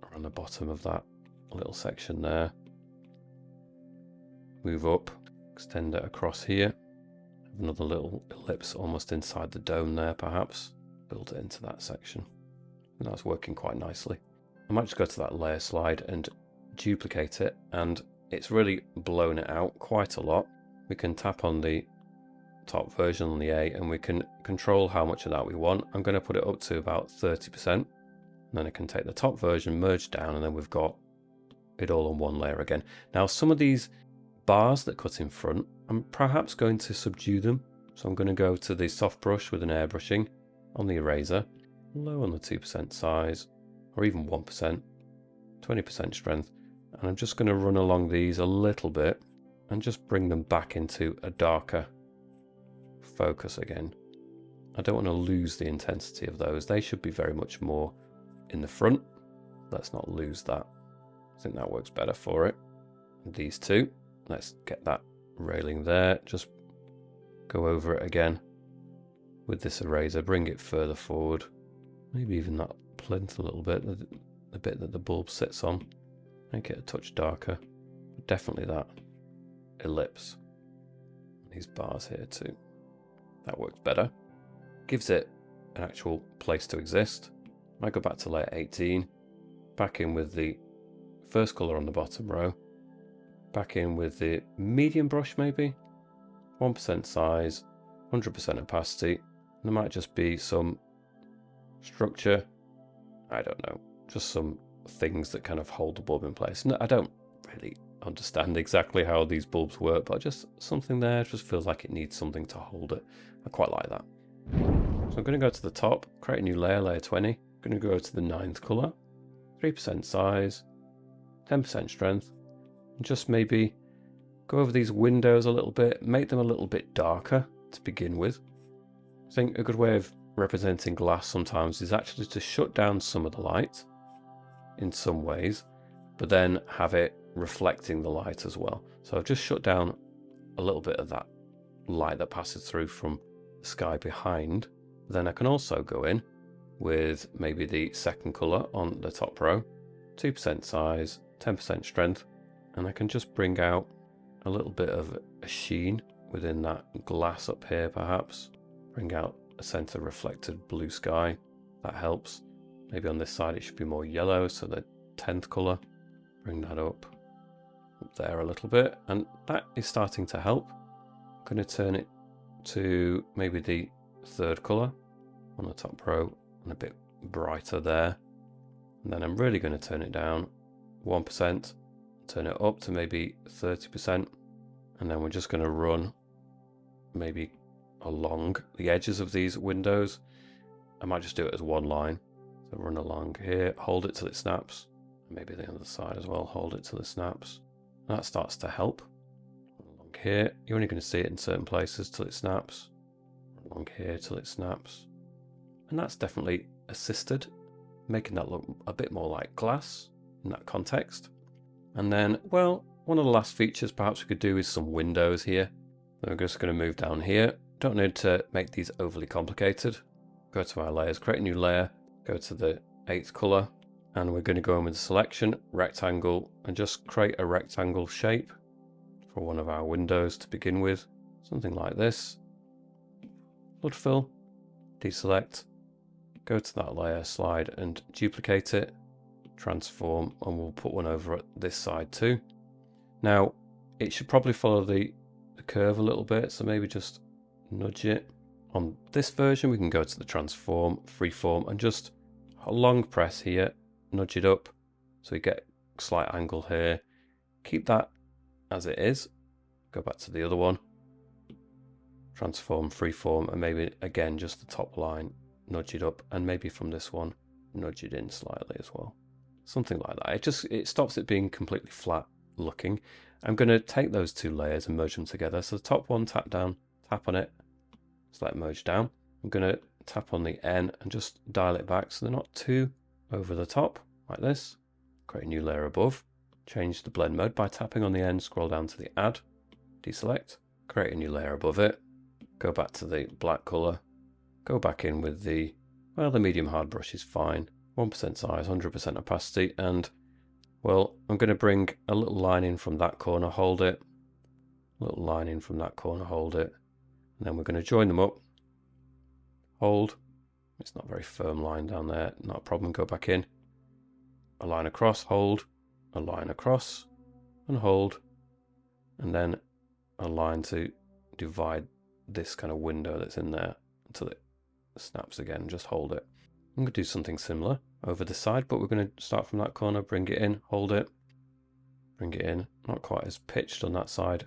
Speaker 1: around the bottom of that little section there. Move up, extend it across here. Another little ellipse almost inside the dome there, perhaps. Build it into that section. And that's working quite nicely. I might just go to that layer slide and duplicate it, and it's really blown it out quite a lot. We can tap on the top version on the A, and we can control how much of that we want. I'm going to put it up to about 30%. And then I can take the top version, merge down, and then we've got it all on one layer again. Now, some of these bars that cut in front, I'm perhaps going to subdue them. So I'm going to go to the soft brush with an airbrushing on the eraser, low on the 2% size, or even 1%, 20% strength. And I'm just going to run along these a little bit and just bring them back into a darker focus again. I don't want to lose the intensity of those. They should be very much more in the front. Let's not lose that. I think that works better for it. And these two. Let's get that railing there. Just go over it again with this eraser. Bring it further forward. Maybe even that plinth a little bit. the bit that the bulb sits on. Make it a touch darker. Definitely that ellipse. These bars here too. That works better. Gives it an actual place to exist. I go back to layer 18. Back in with the first colour on the bottom row. Back in with the medium brush maybe. 1% size. 100% opacity. There might just be some structure. I don't know. Just some things that kind of hold the bulb in place. No, I don't really understand exactly how these bulbs work, but just something there just feels like it needs something to hold it. I quite like that. So I'm going to go to the top, create a new layer, layer 20. I'm going to go to the 9th colour, 3% size, 10% strength, and just maybe go over these windows a little bit, make them a little bit darker to begin with. I think a good way of representing glass sometimes is actually to shut down some of the light in some ways, but then have it reflecting the light as well. So I've just shut down a little bit of that light that passes through from the sky behind. Then I can also go in with maybe the 2nd colour on the top row, 2% size, 10% strength, and I can just bring out a little bit of a sheen within that glass up here perhaps. Bring out a centre reflected blue sky, that helps. Maybe on this side it should be more yellow, so the 10th colour, bring that up there a little bit, and that is starting to help. I'm going to turn it to maybe the 3rd colour on the top row and a bit brighter there. And then I'm really going to turn it down 1%, turn it up to maybe 30%, and then we're just going to run maybe along the edges of these windows. I might just do it as one line. So run along here, hold it till it snaps. Maybe the other side as well, hold it till it snaps. That starts to help. Along here, you're only going to see it in certain places till it snaps. Along here till it snaps. And that's definitely assisted, making that look a bit more like glass in that context. And then, well, one of the last features perhaps we could do is some windows here. So we're just going to move down here. Don't need to make these overly complicated. Go to our layers, create a new layer, go to the 8th colour, and we're going to go in with the selection, rectangle, and just create a rectangle shape for one of our windows to begin with. Something like this. Flood fill, deselect, go to that layer, slide and duplicate it, transform, and we'll put one over at this side too. Now, it should probably follow the curve a little bit, so maybe just nudge it. On this version, we can go to the transform, freeform, and just a long press here, nudge it up, so we get a slight angle here. Keep that as it is. Go back to the other one. Transform, freeform, and maybe again just the top line, nudge it up, and maybe from this one, nudge it in slightly as well. Something like that. It stops it being completely flat looking. I'm going to take those two layers and merge them together. So the top one, tap down, tap on it, select merge down. I'm going to tap on the N and just dial it back so they're not too over the top, like this. Create a new layer above. Change the blend mode by tapping on the N, scroll down to the add, deselect, create a new layer above it. Go back to the black colour, go back in with the medium hard brush is fine, 1% size, 100% opacity, and well, I'm going to bring a little line in from that corner, hold it, a little line in from that corner, hold it, and then we're going to join them up, hold, it's not a very firm line down there, not a problem, go back in, a line across, hold, a line across, and hold, and then a line to divide this kind of window that's in there until it snaps again. Just hold it. I'm going to do something similar over the side, but we're going to start from that corner, bring it in, hold it, bring it in, not quite as pitched on that side,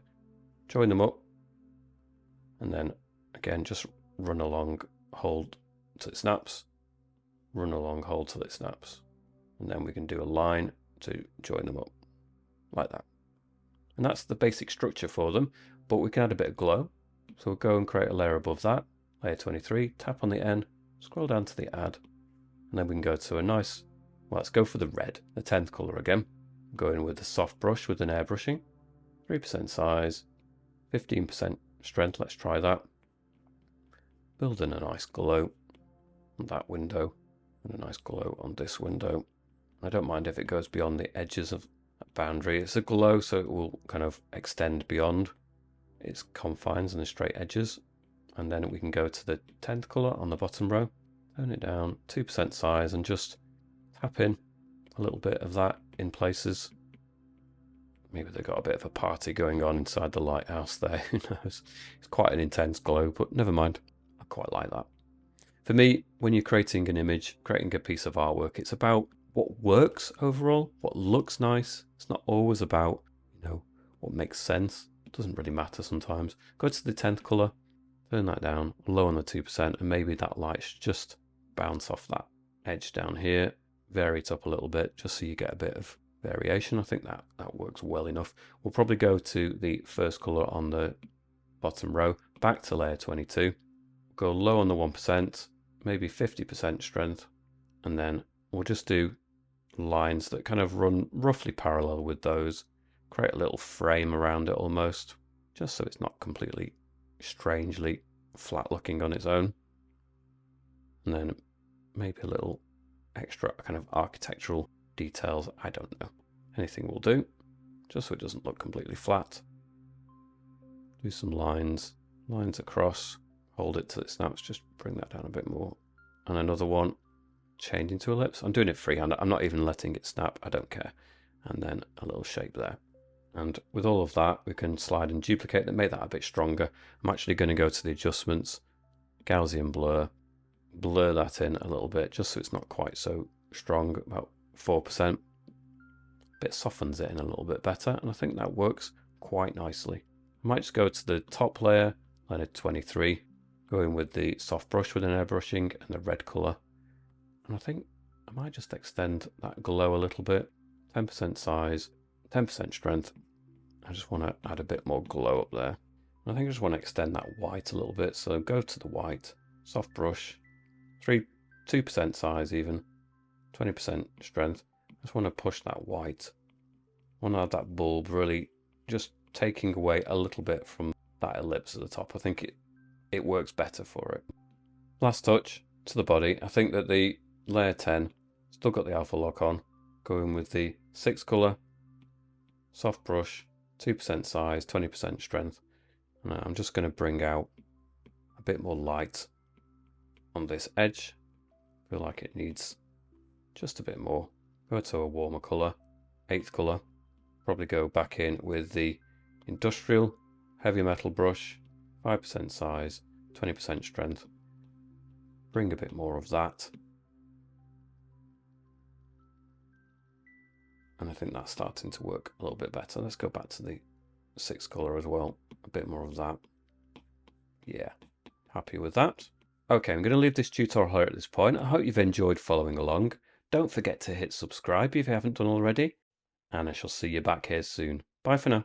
Speaker 1: join them up, and then again just run along, hold till it snaps, run along, hold till it snaps, and then we can do a line to join them up like that. And that's the basic structure for them, but we can add a bit of glow. So we'll go and create a layer above that, layer 23, tap on the N, scroll down to the add, and then we can go to a nice, well, let's go for the red, the 10th colour again. Go in with the soft brush with an airbrushing, 3% size, 15% strength, let's try that. Build in a nice glow on that window, and a nice glow on this window, I don't mind if it goes beyond the edges of that boundary. It's a glow, so it will kind of extend beyond its confines and the straight edges. And then we can go to the 10th color on the bottom row, turn it down 2% size, and just tap in a little bit of that in places. Maybe they've got a bit of a party going on inside the lighthouse there. Who knows? It's quite an intense glow, but never mind. I quite like that. For me, when you're creating an image, creating a piece of artwork, it's about what works overall, what looks nice. It's not always about, what makes sense. It doesn't really matter sometimes. Go to the 10th color, turn that down, low on the 2%, and maybe that light should just bounce off that edge down here, vary it up a little bit, just so you get a bit of variation. I think that works well enough. We'll probably go to the first color on the bottom row, back to layer 22, go low on the 1%, maybe 50% strength, and then we'll just do lines that kind of run roughly parallel with those, create a little frame around it almost, just so it's not completely strangely flat looking on its own. And then maybe a little extra kind of architectural details. I don't know. Anything will do, just so it doesn't look completely flat. Do some lines across, hold it till it snaps, just bring that down a bit more. And another one, change into ellipse. I'm doing it freehand, I'm not even letting it snap, I don't care. And then a little shape there. And with all of that, we can slide and duplicate that, make that a bit stronger. I'm actually going to go to the adjustments, Gaussian blur, blur that in a little bit, just so it's not quite so strong, about 4%. Bit softens it in a little bit better, and I think that works quite nicely. I might just go to the top layer, layer 23, go in with the soft brush with an airbrushing and the red color. And I think I might just extend that glow a little bit, 10% size, 10% strength. I just want to add a bit more glow up there. And I think I just want to extend that white a little bit. So go to the white, soft brush, 2% size even, 20% strength. I just want to push that white. I want to add that bulb, really just taking away a little bit from that ellipse at the top. I think it works better for it. Last touch to the body. I think that the layer 10 still got the alpha lock on. Going with the 6th color, soft brush, 2% size, 20% strength. And I'm just going to bring out a bit more light on this edge. I feel like it needs just a bit more. Go to a warmer color, 8th color. Probably go back in with the industrial heavy metal brush, 5% size, 20% strength. Bring a bit more of that. And I think that's starting to work a little bit better. Let's go back to the 6th color as well. A bit more of that. Yeah, happy with that. Okay, I'm going to leave this tutorial here at this point. I hope you've enjoyed following along. Don't forget to hit subscribe if you haven't done already. And I shall see you back here soon. Bye for now.